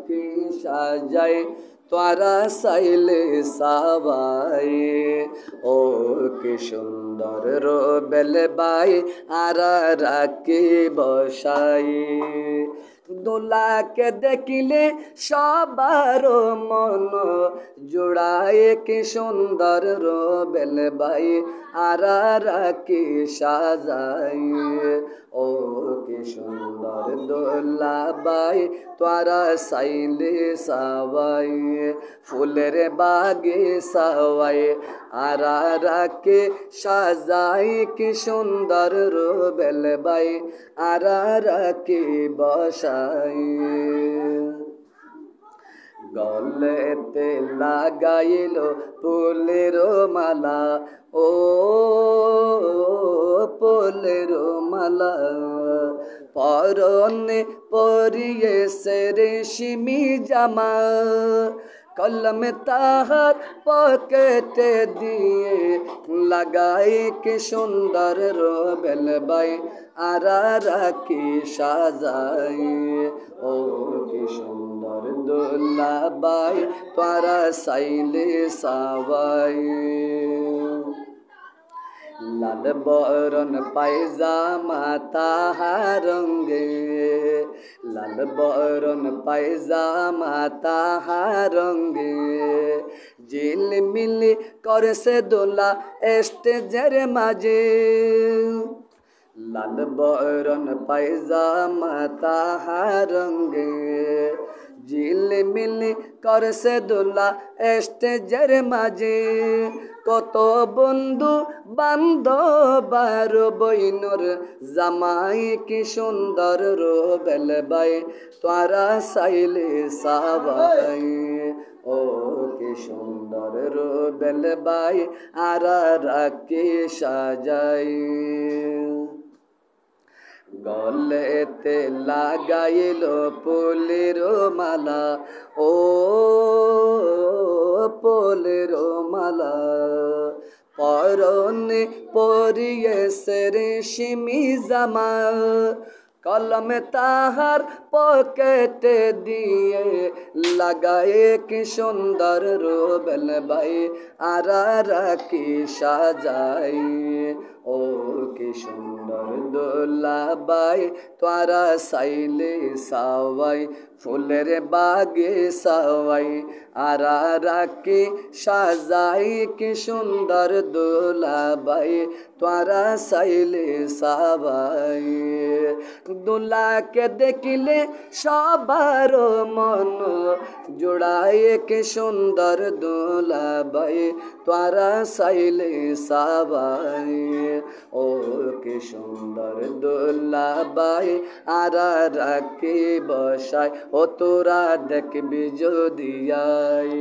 কি সাজাই তোরা সাইলে সাবাই ও কি সুন্দর রোবেল বাই আর রাখি বসাই দোলাকে দেখিলে সবার মন জোড়ায় কি সুন্দর রোবেল বাই আর রাখি সাজাই ও কি সুন্দর দোলা বাই তোরা সাইলে সাবাই ফুলের বাগে সাওয়াই আর রাখে সাজাই কি সুন্দর রোবেল বাই আর রাখে বসাই গলেতে লাগাইল ফুলের মালা ও ফুলের মালা পরনে পরিয়ে সে রেশমি জামা কলম তাহার পকেটে দিয়ে লাগাই কি সুন্দর রোবেল বাই আর রাখি সাজাই ও কি সুন্দর দোলা বাই তোরা সাইলে সাবাই লাল বরণ পায়জামা তাহার রঙে লাল বরণ পায়জামা তাহার রঙে ঝিলমিলি করছে দোলা স্টেজের মাঝে লাল বরণ পায়জামা তাহার রঙে ঝিলমিলি করছে দোলা স্টেজের মাঝে কত বন্ধু বান্ধব আর বইনর জামাই কি সুন্দর রোবেল বাই তোরা সাইলে সাবাই ও কি সুন্দর রোবেল বাই আর রাখি সাজাই গলেতে লাগাইল ফুলের মালা ও ফুলের মালা পরনে পরিয়ে সে রেশমি জামা কলম তাহার পকেটে দিয়ে লাগায়ে কি সুন্দর রোবেল বাই আর রাখি সাজাই ও কি সুন্দর দোলা বাই তোরা সাইলে সাওয়াই ফুলের বাগে সাওয়াই আর রাখি সাজাই কি সুন্দর দোলা বাই তোরা সাইলে সাবাই দোলাকে দেখিলে সবার মন জোড়ায় কি সুন্দর দোলা বাই তোরা সাইলে সাবাই ও কি সুন্দর দোলা বাই আর রাখি বসাই ও তোরা দেখবি যদি আই।